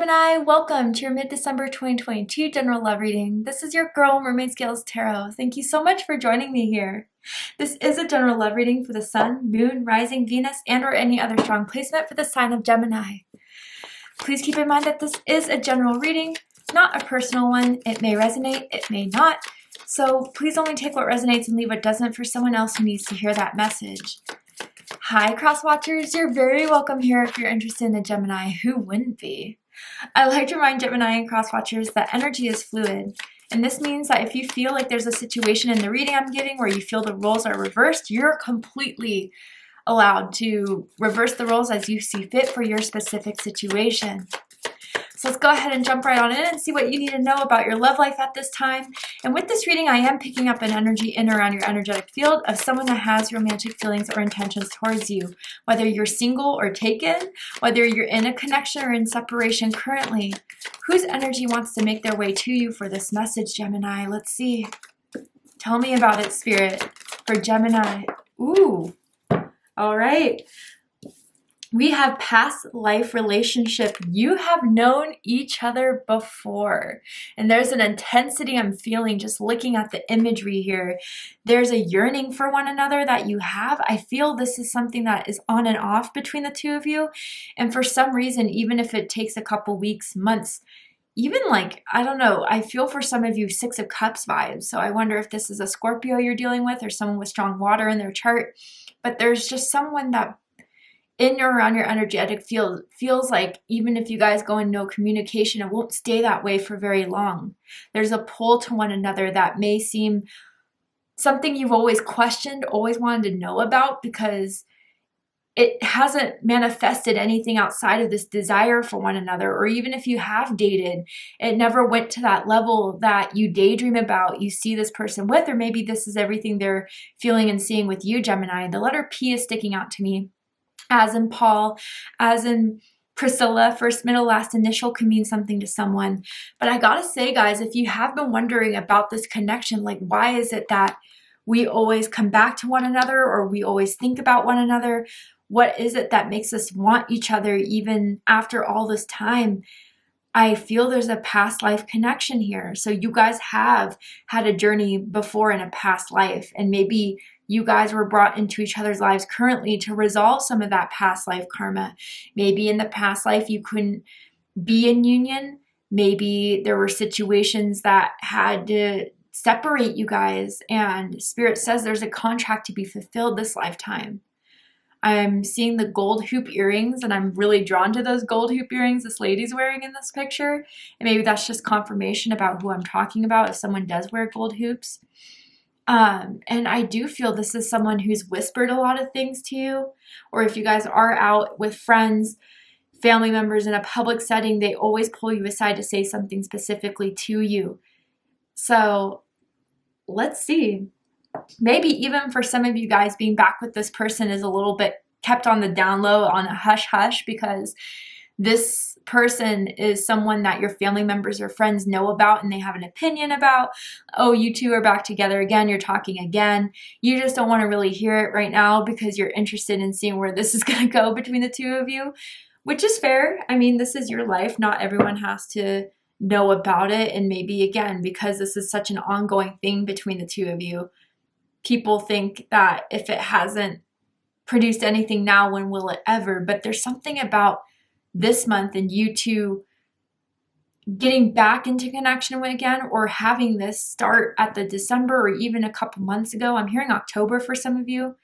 Gemini, welcome to your mid-December 2022 general love reading. This is your girl, Mermaid Scales Tarot. Thank you so much for joining me here. This is a general love reading for the Sun, Moon, Rising, Venus, and or any other strong placement for the sign of Gemini. Please keep in mind that this is a general reading, not a personal one. It may resonate, it may not. So please only take what resonates and leave what doesn't for someone else who needs to hear that message. Hi, cross watchers. You're very welcome here if you're interested in a Gemini. Who wouldn't be? I like to remind Gemini and cross watchers that energy is fluid. And this means that if you feel like there's a situation in the reading I'm giving where you feel the roles are reversed, you're completely allowed to reverse the roles as you see fit for your specific situation. So let's go ahead and jump right on in and see what you need to know about your love life at this time. And with this reading, I am picking up an energy in around your energetic field of someone that has romantic feelings or intentions towards you. Whether you're single or taken, whether you're in a connection or in separation currently, whose energy wants to make their way to you for this message, Gemini? Let's see. Tell me about it, Spirit, for Gemini. Ooh, all right. We have past life relationship. You have known each other before. And there's an intensity I'm feeling just looking at the imagery here. There's a yearning for one another that you have. I feel this is something that is on and off between the two of you. And for some reason, even if it takes a couple weeks, months, even like, I don't know, I feel for some of you Six of Cups vibes. So I wonder if this is a Scorpio you're dealing with or someone with strong water in their chart. But there's just someone that in or around your energetic field feels like even if you guys go in no communication, it won't stay that way for very long. There's a pull to one another that may seem something you've always questioned, always wanted to know about, because it hasn't manifested anything outside of this desire for one another. Or even if you have dated, it never went to that level that you daydream about, you see this person with, or maybe this is everything they're feeling and seeing with you, Gemini. The letter P is sticking out to me. As in Paul, as in Priscilla, first, middle, last, initial can mean something to someone. But I gotta say, guys, if you have been wondering about this connection, like why is it that we always come back to one another or we always think about one another? What is it that makes us want each other even after all this time? I feel there's a past life connection here. So you guys have had a journey before in a past life, and maybe you guys were brought into each other's lives currently to resolve some of that past life karma. Maybe in the past life you couldn't be in union. Maybe there were situations that had to separate you guys, and Spirit says there's a contract to be fulfilled this lifetime. I'm seeing the gold hoop earrings, and I'm really drawn to those gold hoop earrings this lady's wearing in this picture. And maybe that's just confirmation about who I'm talking about if someone does wear gold hoops. And I do feel this is someone who's whispered a lot of things to you, or if you guys are out with friends, family members in a public setting, they always pull you aside to say something specifically to you. So let's see. Maybe even for some of you guys, being back with this person is a little bit kept on the down low, on a hush hush, because this person is someone that your family members or friends know about and they have an opinion about. Oh, you two are back together again, you're talking again. You just don't want to really hear it right now because you're interested in seeing where this is going to go between the two of you, which is fair. I mean, this is your life. Not everyone has to know about it. And maybe, again, because this is such an ongoing thing between the two of you, people think that if it hasn't produced anything now, when will it ever? But there's something about this month and you two getting back into connection with again, or having this start at the December or even a couple months ago. I'm hearing October for some of you.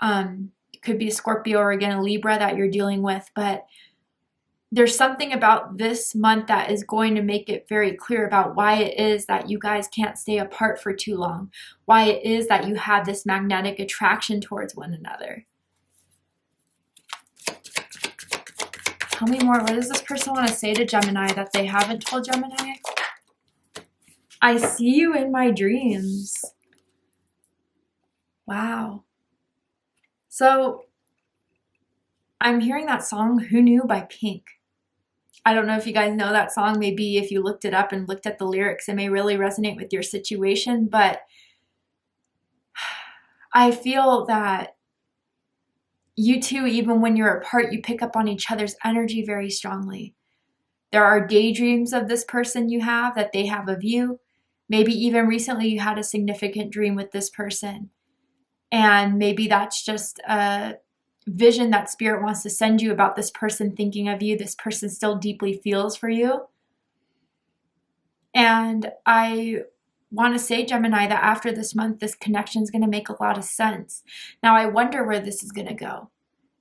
It could be a Scorpio or again a Libra that you're dealing with, but there's something about this month that is going to make it very clear about why it is that you guys can't stay apart for too long, why it is that you have this magnetic attraction towards one another. Tell me more. What does this person want to say to Gemini that they haven't told Gemini? I see you in my dreams. Wow. So I'm hearing that song, Who Knew by Pink. I don't know if you guys know that song. Maybe if you looked it up and looked at the lyrics, it may really resonate with your situation. But I feel that you two, even when you're apart, you pick up on each other's energy very strongly. There are daydreams of this person you have that they have of you. Maybe even recently you had a significant dream with this person. And maybe that's just a vision that spirit wants to send you about this person thinking of you. This person still deeply feels for you. And I want to say, Gemini, that after this month, this connection is going to make a lot of sense. Now, I wonder where this is going to go.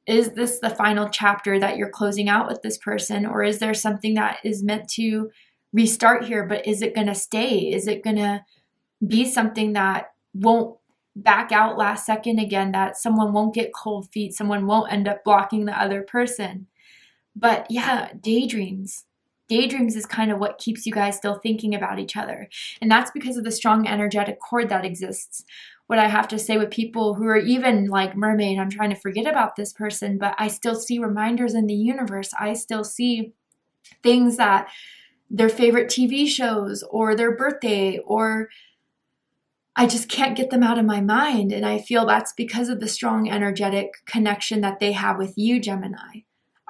Is this the final chapter that you're closing out with this person? Or is there something that is meant to restart here, but is it going to stay? Is it going to be something that won't back out last second again, that someone won't get cold feet, someone won't end up blocking the other person? But yeah, daydreams. Daydreams is kind of what keeps you guys still thinking about each other. And that's because of the strong energetic cord that exists. What I have to say with people who are even like Mermaid, I'm trying to forget about this person, but I still see reminders in the universe. I still see things that their favorite TV shows or their birthday, or I just can't get them out of my mind. And I feel that's because of the strong energetic connection that they have with you, Gemini.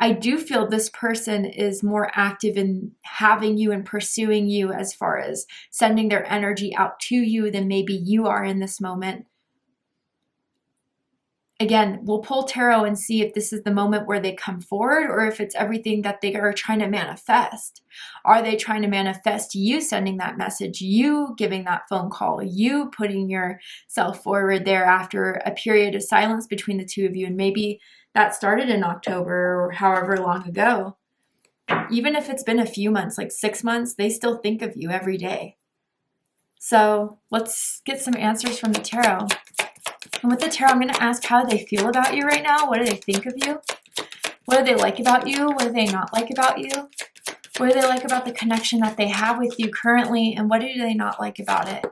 I do feel this person is more active in having you and pursuing you as far as sending their energy out to you than maybe you are in this moment. Again, we'll pull tarot and see if this is the moment where they come forward or if it's everything that they are trying to manifest. Are they trying to manifest you sending that message, you giving that phone call, you putting yourself forward there after a period of silence between the two of you? And maybe that started in October or however long ago. Even if it's been a few months, like 6 months, they still think of you every day. So let's get some answers from the tarot. And with the tarot, I'm going to ask how they feel about you right now. What do they think of you? What do they like about you? What do they not like about you? What do they like about the connection that they have with you currently? And what do they not like about it?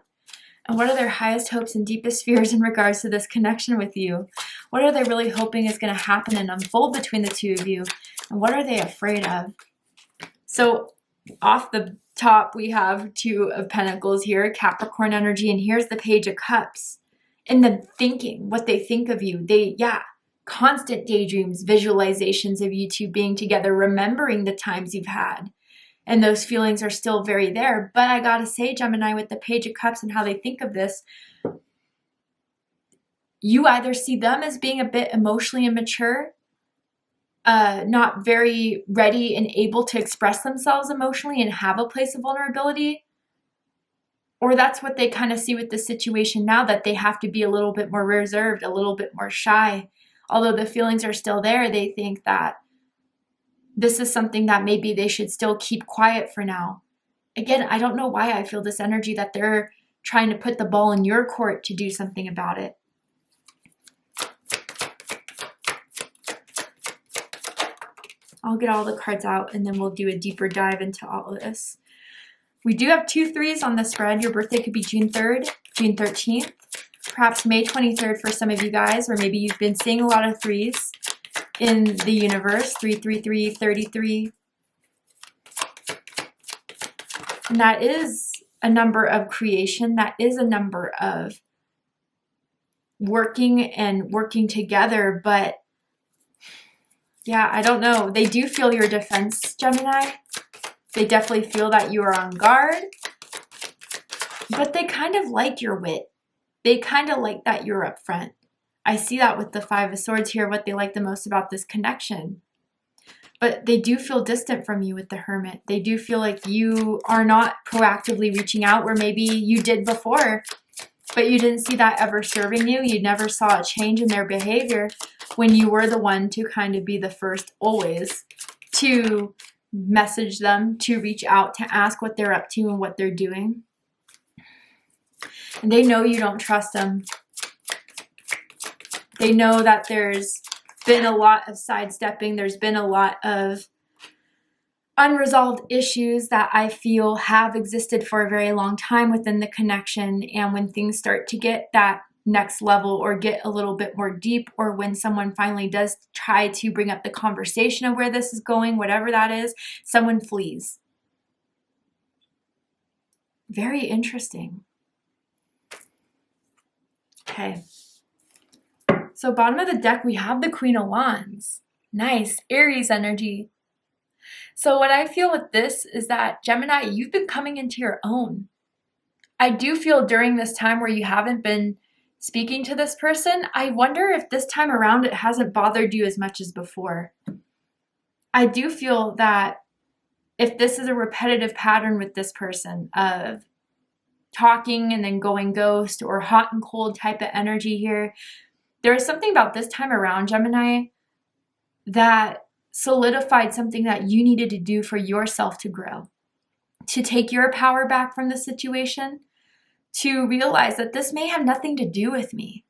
And what are their highest hopes and deepest fears in regards to this connection with you? What are they really hoping is going to happen and unfold between the two of you? And what are they afraid of? So off the top, we have Two of Pentacles here, Capricorn energy, and here's the Page of Cups. In the thinking, what they think of you. Constant daydreams, visualizations of you two being together, remembering the times you've had. And those feelings are still very there. But I gotta say, Gemini, with the Page of Cups and how they think of this, you either see them as being a bit emotionally immature, not very ready and able to express themselves emotionally and have a place of vulnerability, or that's what they kind of see with the situation now, that they have to be a little bit more reserved, a little bit more shy. Although the feelings are still there, they think that this is something that maybe they should still keep quiet for now. Again, I don't know why I feel this energy that they're trying to put the ball in your court to do something about it. I'll get all the cards out and then we'll do a deeper dive into all of this. We do have 2 3s on the spread. Your birthday could be June 3rd, June 13th, perhaps May 23rd for some of you guys, or maybe you've been seeing a lot of 3s in the universe, 333, 33. And that is a number of creation. That is a number of working together. But yeah, I don't know. They do feel your defense, Gemini. They definitely feel that you are on guard, but they kind of like your wit. They kind of like that you're upfront. I see that with the 5 of Swords here, what they like the most about this connection. But they do feel distant from you with the Hermit. They do feel like you are not proactively reaching out where maybe you did before, but you didn't see that ever serving you. You never saw a change in their behavior when you were the one to kind of be the first always to message them, to reach out, to ask what they're up to and what they're doing. And they know you don't trust them. They know that there's been a lot of sidestepping. There's been a lot of unresolved issues that I feel have existed for a very long time within the connection. And when things start to get that next level or get a little bit more deep, or when someone finally does try to bring up the conversation of where this is going, whatever that is, someone flees. Very interesting. Okay. So bottom of the deck, we have the Queen of Wands. Nice. Aries energy. So what I feel with this is that, Gemini, you've been coming into your own. I do feel during this time where you haven't been speaking to this person, I wonder if this time around it hasn't bothered you as much as before. I do feel that if this is a repetitive pattern with this person of talking and then going ghost or hot and cold type of energy here, there is something about this time around, Gemini, that solidified something that you needed to do for yourself to grow, to take your power back from the situation, to realize that this may have nothing to do with me.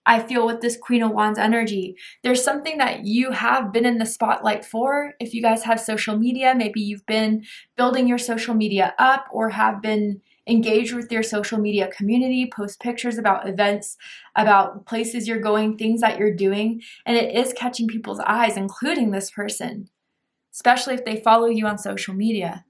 I feel with this Queen of Wands energy, there's something that you have been in the spotlight for. If you guys have social media, maybe you've been building your social media up or have been engaged with your social media community, post pictures about events, about places you're going, things that you're doing, and it is catching people's eyes, including this person, especially if they follow you on social media.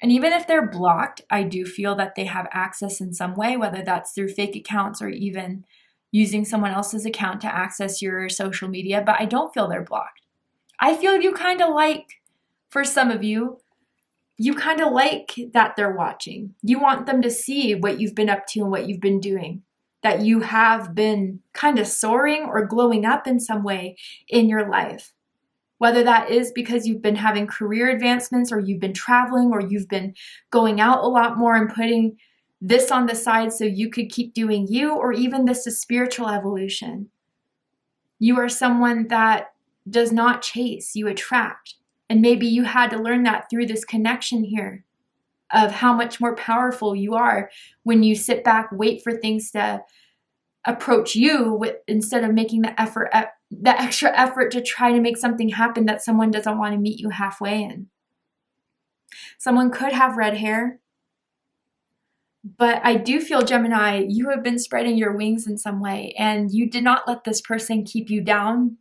And even if they're blocked, I do feel that they have access in some way, whether that's through fake accounts or even using someone else's account to access your social media, but I don't feel they're blocked. I feel you kind of like, for some of you, you kind of like that they're watching. You want them to see what you've been up to and what you've been doing, that you have been kind of soaring or glowing up in some way in your life. Whether that is because you've been having career advancements or you've been traveling or you've been going out a lot more and putting this on the side so you could keep doing you, or even this is spiritual evolution. You are someone that does not chase, you attract. And maybe you had to learn that through this connection here of how much more powerful you are when you sit back, wait for things to approach you instead of making the extra effort to try to make something happen that someone doesn't want to meet you halfway in. Someone could have red hair, but I do feel, Gemini, you have been spreading your wings in some way and you did not let this person keep you down.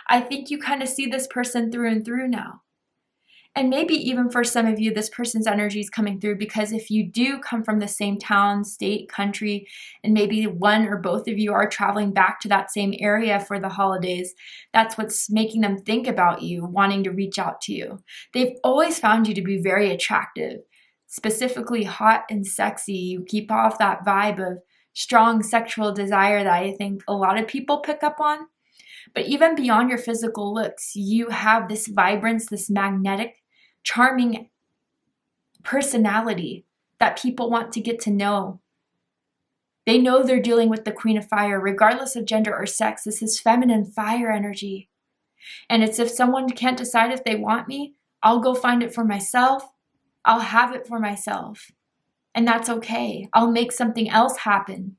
I think you kind of see this person through and through now. And maybe even for some of you, this person's energy is coming through because if you do come from the same town, state, country, and maybe one or both of you are traveling back to that same area for the holidays, that's what's making them think about you, wanting to reach out to you. They've always found you to be very attractive, specifically hot and sexy. You keep off that vibe of strong sexual desire that I think a lot of people pick up on. But even beyond your physical looks, you have this vibrance, this magnetic, charming personality that people want to get to know. They know they're dealing with the Queen of Fire, regardless of gender or sex. This is feminine fire energy. And it's if someone can't decide if they want me, I'll go find it for myself. I'll have it for myself. And that's okay. I'll make something else happen.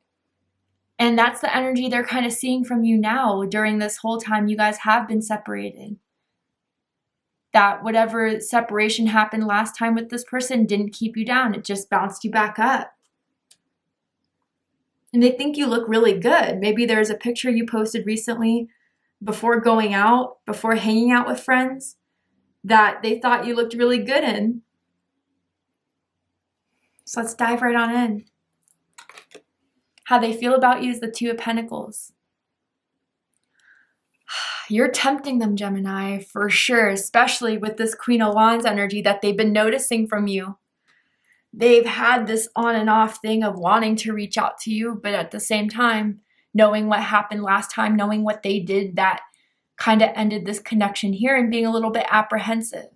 And that's the energy they're kind of seeing from you now during this whole time you guys have been separated. That whatever separation happened last time with this person didn't keep you down. It just bounced you back up. And they think you look really good. Maybe there's a picture you posted recently before going out, before hanging out with friends, that they thought you looked really good in. So let's dive right on in. How they feel about you is the Two of Pentacles. You're tempting them, Gemini, for sure, especially with this Queen of Wands energy that they've been noticing from you. They've had this on and off thing of wanting to reach out to you, but at the same time, knowing what happened last time, knowing what they did that kind of ended this connection here, and being a little bit apprehensive.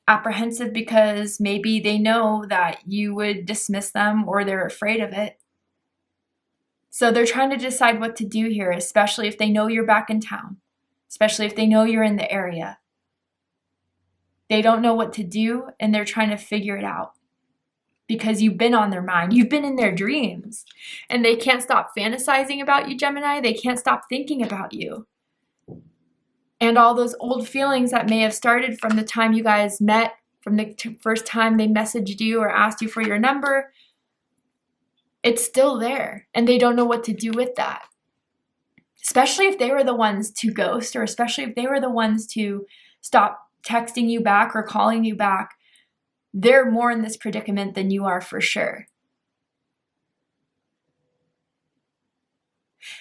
Apprehensive because maybe they know that you would dismiss them or they're afraid of it. So they're trying to decide what to do here, especially if they know you're back in town, especially if they know you're in the area. They don't know what to do and they're trying to figure it out because you've been on their mind. You've been in their dreams and they can't stop fantasizing about you, Gemini. They can't stop thinking about you. And all those old feelings that may have started from the time you guys met, from the first time they messaged you or asked you for your number, it's still there, and they don't know what to do with that. Especially if they were the ones to ghost, or especially if they were the ones to stop texting you back or calling you back. They're more in this predicament than you are for sure.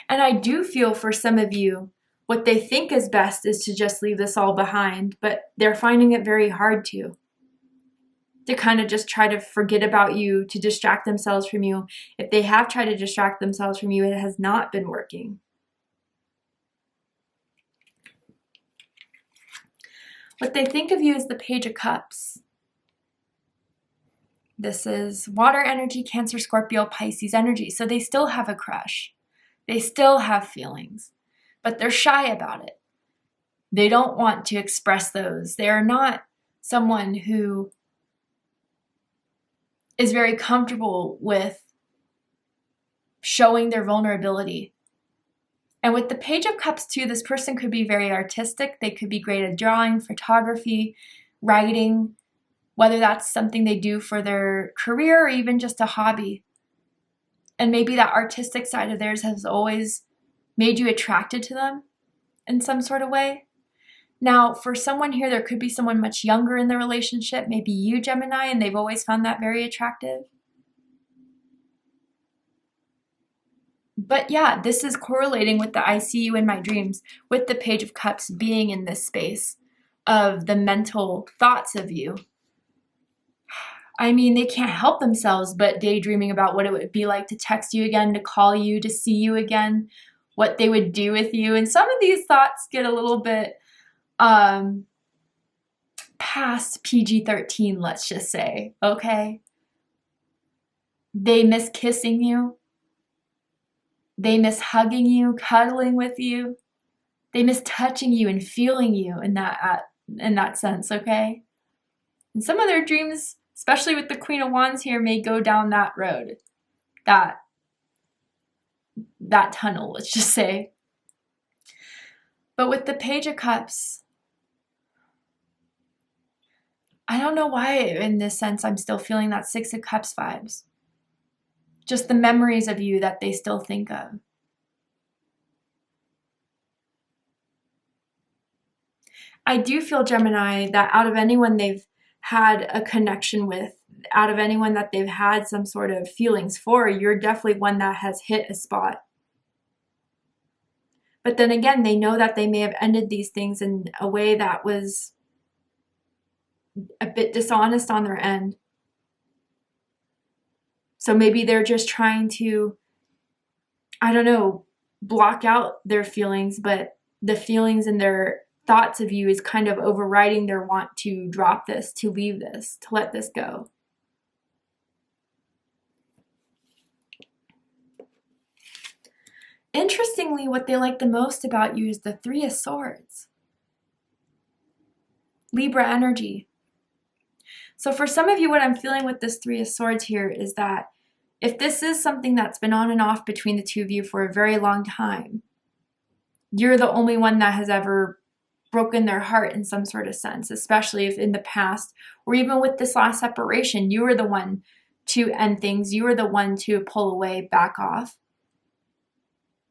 And I do feel for some of you, what they think is best is to just leave this all behind, but they're finding it very hard to kind of just try to forget about you, to distract themselves from you. If they have tried to distract themselves from you, it has not been working. What they think of you is the Page of Cups. This is water energy, Cancer, Scorpio, Pisces energy. So they still have a crush. They still have feelings, but they're shy about it. They don't want to express those. They are not someone who is very comfortable with showing their vulnerability. And with the Page of Cups too, this person could be very artistic. They could be great at drawing, photography, writing, whether that's something they do for their career or even just a hobby. And maybe that artistic side of theirs has always made you attracted to them in some sort of way. Now, for someone here, there could be someone much younger in the relationship, maybe you, Gemini, and they've always found that very attractive. But yeah, this is correlating with the I see you in my dreams, with the Page of Cups being in this space of the mental thoughts of you. I mean, they can't help themselves but daydreaming about what it would be like to text you again, to call you, to see you again, what they would do with you. And some of these thoughts get a little bit past PG-13, let's just say, okay? They miss kissing you. They miss hugging you, cuddling with you. They miss touching you and feeling you in that sense, okay? And some of their dreams, especially with the Queen of Wands here, may go down that road, that tunnel, let's just say. But with the Page of Cups, I don't know why in this sense I'm still feeling that Six of Cups vibes. Just the memories of you that they still think of. I do feel, Gemini, that out of anyone they've had a connection with, out of anyone that they've had some sort of feelings for, you're definitely one that has hit a spot. But then again, they know that they may have ended these things in a way that was a bit dishonest on their end. So maybe they're just trying to, I don't know, block out their feelings, but the feelings and their thoughts of you is kind of overriding their want to drop this, to leave this, to let this go. Interestingly, what they like the most about you is the Three of Swords. Libra energy. So for some of you, what I'm feeling with this Three of Swords here is that if this is something that's been on and off between the two of you for a very long time, you're the only one that has ever broken their heart in some sort of sense, especially if in the past, or even with this last separation, you were the one to end things. You were the one to pull away, back off.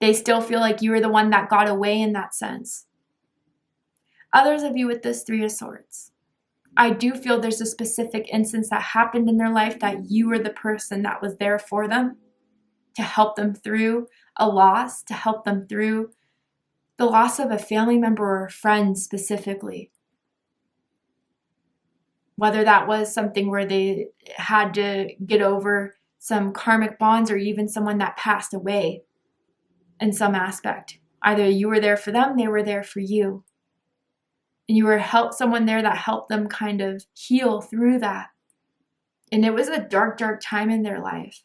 They still feel like you were the one that got away in that sense. Others of you with this Three of Swords, I do feel there's a specific instance that happened in their life that you were the person that was there for them, to help them through a loss, to help them through the loss of a family member or a friend specifically. Whether that was something where they had to get over some karmic bonds or even someone that passed away in some aspect. Either you were there for them, they were there for you. And you were someone there that helped them kind of heal through that. And it was a dark, dark time in their life.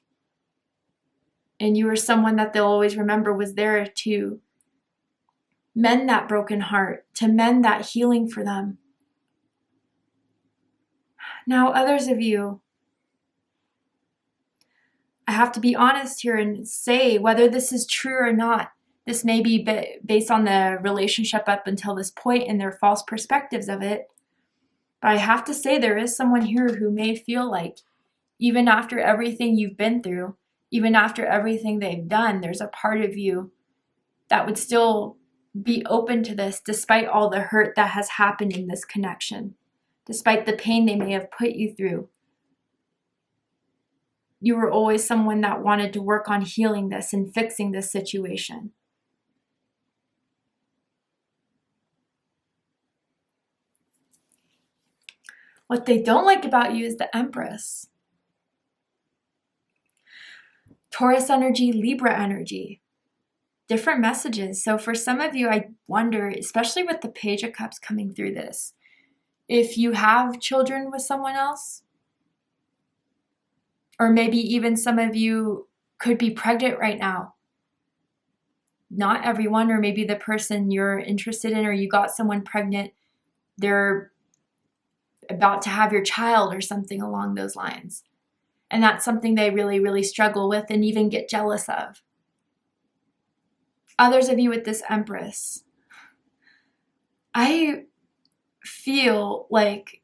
And you were someone that they'll always remember was there to mend that broken heart, to mend that healing for them. Now, others of you, I have to be honest here and say whether this is true or not. This may be based on the relationship up until this point and their false perspectives of it. But I have to say there is someone here who may feel like even after everything you've been through, even after everything they've done, there's a part of you that would still be open to this despite all the hurt that has happened in this connection, despite the pain they may have put you through. You were always someone that wanted to work on healing this and fixing this situation. What they don't like about you is the Empress. Taurus energy, Libra energy. Different messages. So for some of you, I wonder, especially with the Page of Cups coming through this, if you have children with someone else, or maybe even some of you could be pregnant right now. Not everyone, or maybe the person you're interested in, or you got someone pregnant, they're about to have your child or something along those lines. And that's something they really, really struggle with and even get jealous of. Others of you with this Empress, I feel like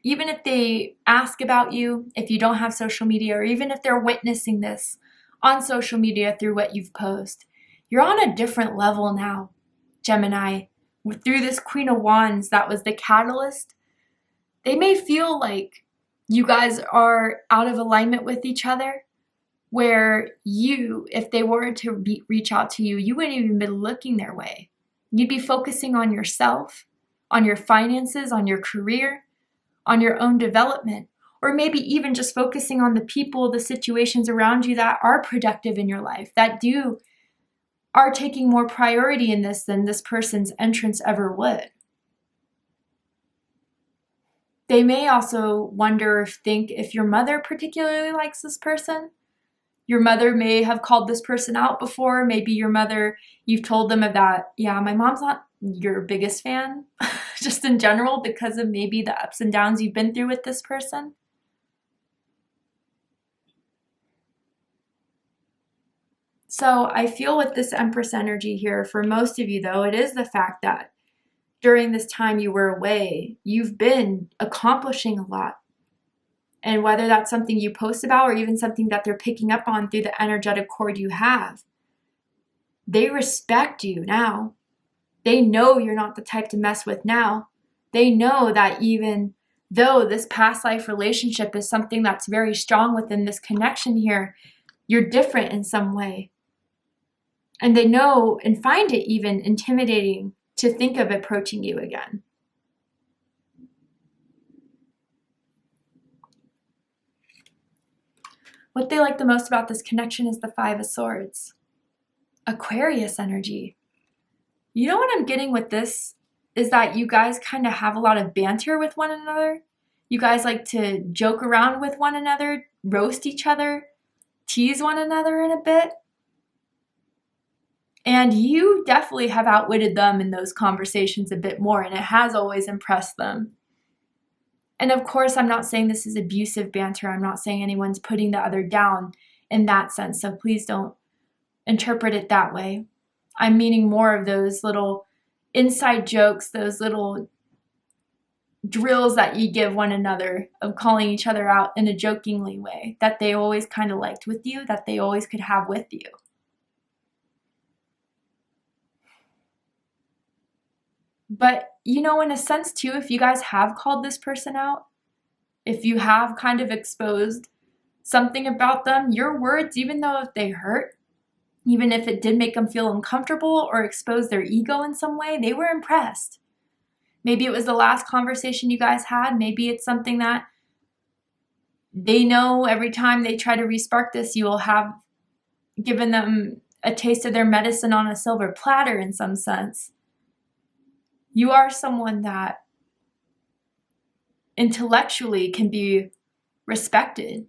even if they ask about you, if you don't have social media, or even if they're witnessing this on social media through what you've posted, you're on a different level now, Gemini. Through this Queen of Wands, that was the catalyst. They may feel like you guys are out of alignment with each other, where you, if they were to reach out to you, you wouldn't even be looking their way. You'd be focusing on yourself, on your finances, on your career, on your own development, or maybe even just focusing on the people, the situations around you that are productive in your life, that are taking more priority in this than this person's entrance ever would. They may also wonder, think if your mother particularly likes this person. Your mother may have called this person out before. Maybe your mother, you've told them about, yeah, my mom's not your biggest fan, just in general, because of maybe the ups and downs you've been through with this person. So I feel with this Empress energy here, for most of you though, it is the fact that during this time you were away, you've been accomplishing a lot. And whether that's something you post about or even something that they're picking up on through the energetic cord you have, they respect you now. They know you're not the type to mess with now. They know that even though this past life relationship is something that's very strong within this connection here, you're different in some way. And they know and find it even intimidating to think of approaching you again. What they like the most about this connection is the Five of Swords. Aquarius energy. You know what I'm getting with this is that you guys kind of have a lot of banter with one another. You guys like to joke around with one another, roast each other, tease one another in a bit. And you definitely have outwitted them in those conversations a bit more, and it has always impressed them. And of course, I'm not saying this is abusive banter. I'm not saying anyone's putting the other down in that sense, so please don't interpret it that way. I'm meaning more of those little inside jokes, those little drills that you give one another of calling each other out in a jokingly way that they always kind of liked with you, that they always could have with you. But, you know, in a sense too, if you guys have called this person out, if you have kind of exposed something about them, your words, even though if they hurt, even if it did make them feel uncomfortable or expose their ego in some way, they were impressed. Maybe it was the last conversation you guys had. Maybe it's something that they know every time they try to respark this, you will have given them a taste of their medicine on a silver platter in some sense. You are someone that intellectually can be respected,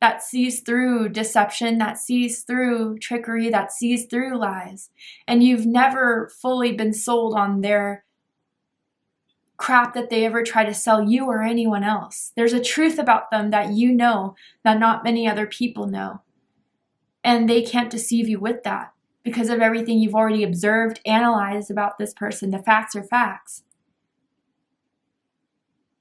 that sees through deception, that sees through trickery, that sees through lies. And you've never fully been sold on their crap that they ever try to sell you or anyone else. There's a truth about them that you know that not many other people know. And they can't deceive you with that because of everything you've already observed, analyzed about this person. The facts are facts.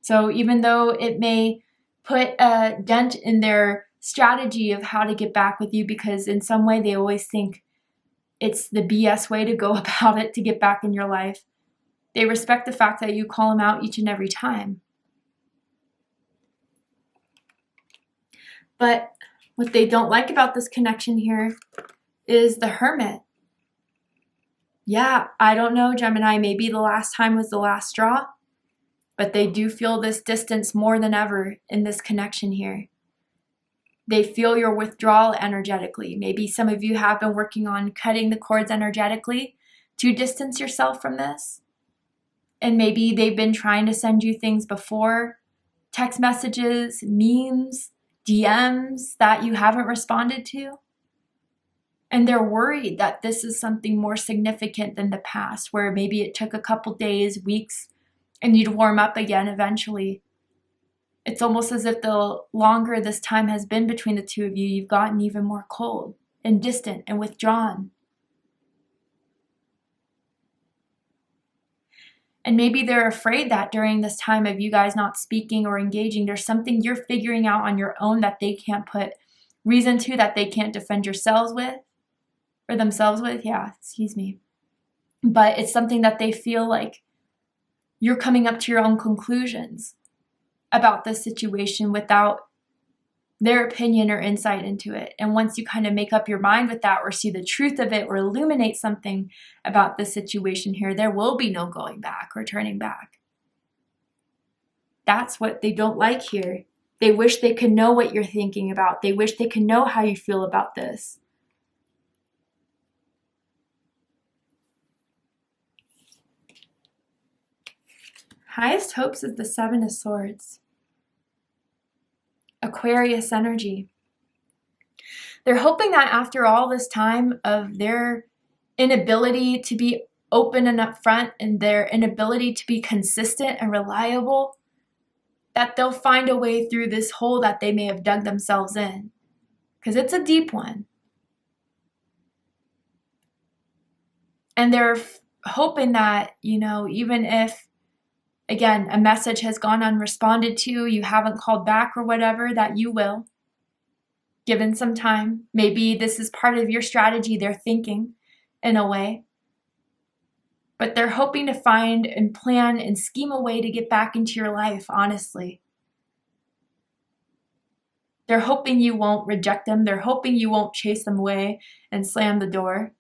So even though it may put a dent in their strategy of how to get back with you, because in some way they always think it's the BS way to go about it to get back in your life, they respect the fact that you call them out each and every time. But what they don't like about this connection here is the Hermit. Yeah, I don't know, Gemini, maybe the last time was the last straw. but they do feel this distance more than ever in this connection here. They feel your withdrawal energetically. Maybe some of you have been working on cutting the cords energetically to distance yourself from this. And maybe they've been trying to send you things before, text messages, memes, DMs that you haven't responded to. And they're worried that this is something more significant than the past, where maybe it took a couple days, weeks, and you'd warm up again eventually. It's almost as if the longer this time has been between the two of you, you've gotten even more cold and distant and withdrawn. And maybe they're afraid that during this time of you guys not speaking or engaging, there's something you're figuring out on your own that they can't put reason to, that they can't defend yourselves with, or themselves with. But it's something that they feel like you're coming up to your own conclusions about this situation without their opinion or insight into it. And once you kind of make up your mind with that, or see the truth of it, or illuminate something about the situation here, there will be no going back or turning back. That's what they don't like here. They wish they could know what you're thinking about. They wish they could know how you feel about this. Highest hopes is the Seven of Swords. Aquarius energy. They're hoping that after all this time of their inability to be open and upfront, and their inability to be consistent and reliable, that they'll find a way through this hole that they may have dug themselves in. Because it's a deep one. And they're hoping that, even if, again, a message has gone unresponded to, you haven't called back or whatever, that you will, given some time. Maybe this is part of your strategy, they're thinking, in a way. But they're hoping to find and plan and scheme a way to get back into your life, honestly. They're hoping you won't reject them. They're hoping you won't chase them away and slam the door.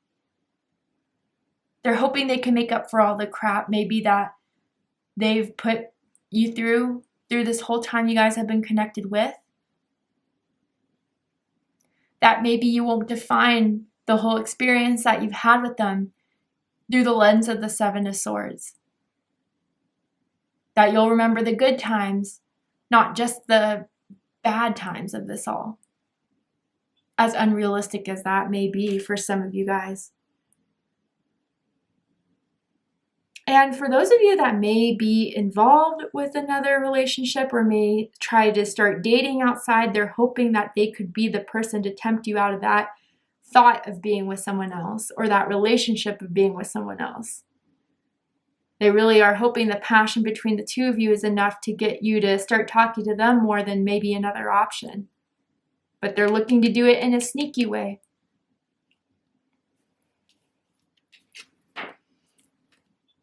They're hoping they can make up for all the crap maybe that they've put you through this whole time you guys have been connected with. That maybe you won't define the whole experience that you've had with them through the lens of the Seven of Swords. That you'll remember the good times, not just the bad times of this all. As unrealistic as that may be for some of you guys. And for those of you that may be involved with another relationship, or may try to start dating outside, they're hoping that they could be the person to tempt you out of that thought of being with someone else, or that relationship of being with someone else. They really are hoping the passion between the two of you is enough to get you to start talking to them more than maybe another option. But they're looking to do it in a sneaky way.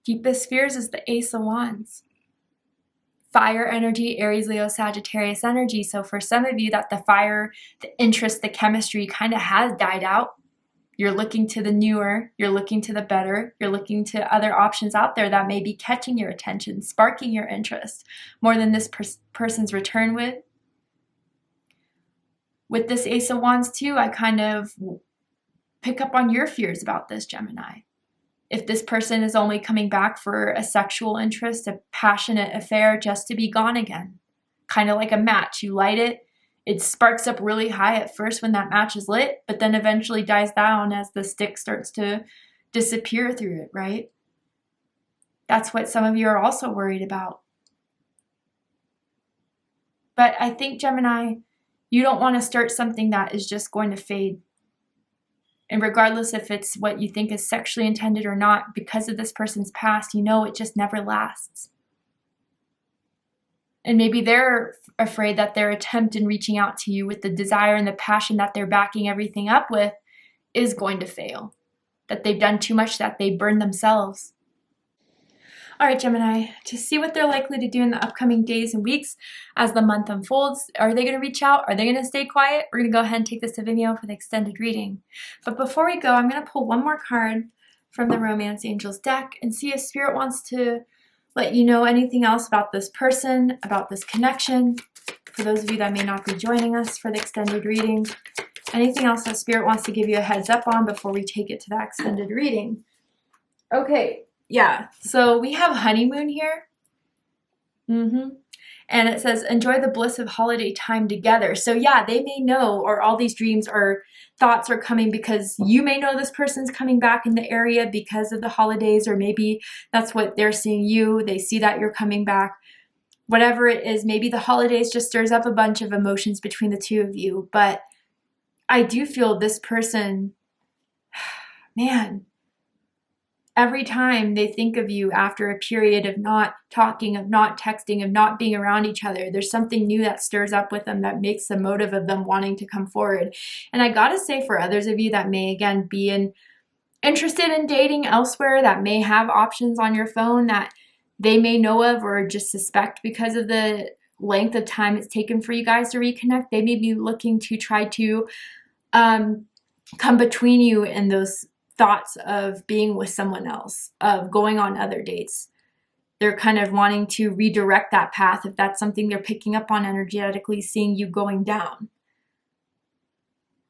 Deepest fears is the Ace of Wands. Fire energy, Aries, Leo, Sagittarius energy. So for some of you, that the fire, the interest, the chemistry kind of has died out. You're looking to the newer, you're looking to the better, you're looking to other options out there that may be catching your attention, sparking your interest more than this person's return with. With this Ace of Wands too, I kind of pick up on your fears about this, Gemini. If this person is only coming back for a sexual interest, a passionate affair, just to be gone again. Kind of like a match. You light it, it sparks up really high at first when that match is lit, but then eventually dies down as the stick starts to disappear through it, right? That's what some of you are also worried about. But I think, Gemini, you don't want to start something that is just going to fade. And regardless if it's what you think is sexually intended or not, because of this person's past, it just never lasts. And maybe they're afraid that their attempt in reaching out to you with the desire and the passion that they're backing everything up with is going to fail. That they've done too much, that they burned themselves. All right, Gemini, to see what they're likely to do in the upcoming days and weeks as the month unfolds. Are they going to reach out? Are they going to stay quiet? We're going to go ahead and take this to Vimeo for the extended reading. But before we go, I'm going to pull one more card from the Romance Angels deck and see if Spirit wants to let you know anything else about this person, about this connection. For those of you that may not be joining us for the extended reading, anything else that Spirit wants to give you a heads up on before we take it to that extended reading. Okay, yeah, so we have honeymoon here. And it says, enjoy the bliss of holiday time together. So yeah, they may know, or all these dreams or thoughts are coming because you may know this person's coming back in the area because of the holidays, or maybe that's what they're seeing you. They see that you're coming back. Whatever it is, maybe the holidays just stirs up a bunch of emotions between the two of you. But I do feel this person, man, every time they think of you after a period of not talking, of not texting, of not being around each other, there's something new that stirs up with them that makes the motive of them wanting to come forward. And I gotta say, for others of you that may, again, be interested in dating elsewhere, that may have options on your phone that they may know of or just suspect because of the length of time it's taken for you guys to reconnect, they may be looking to try to come between you and those thoughts of being with someone else, of going on other dates. They're kind of wanting to redirect that path if that's something they're picking up on energetically, seeing you going down.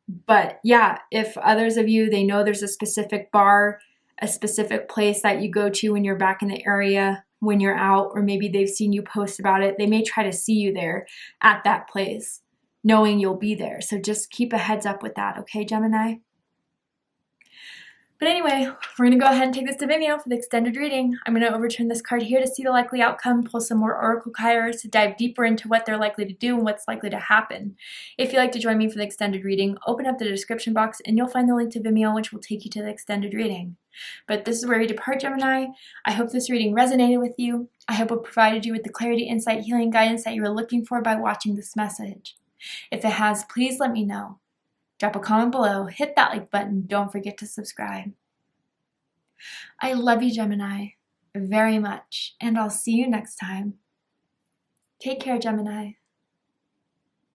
But yeah, if others of you, they know there's a specific bar, a specific place that you go to when you're back in the area, when you're out, or maybe they've seen you post about it, they may try to see you there at that place, knowing you'll be there. So just keep a heads up with that, okay, Gemini? But anyway, we're going to go ahead and take this to Vimeo for the extended reading. I'm going to overturn this card here to see the likely outcome, pull some more Oracle cards to dive deeper into what they're likely to do and what's likely to happen. If you'd like to join me for the extended reading, open up the description box and you'll find the link to Vimeo, which will take you to the extended reading. But this is where we depart, Gemini. I hope this reading resonated with you. I hope it provided you with the clarity, insight, healing, guidance that you were looking for by watching this message. If it has, please let me know. Drop a comment below, hit that like button, don't forget to subscribe. I love you, Gemini, very much, and I'll see you next time. Take care, Gemini.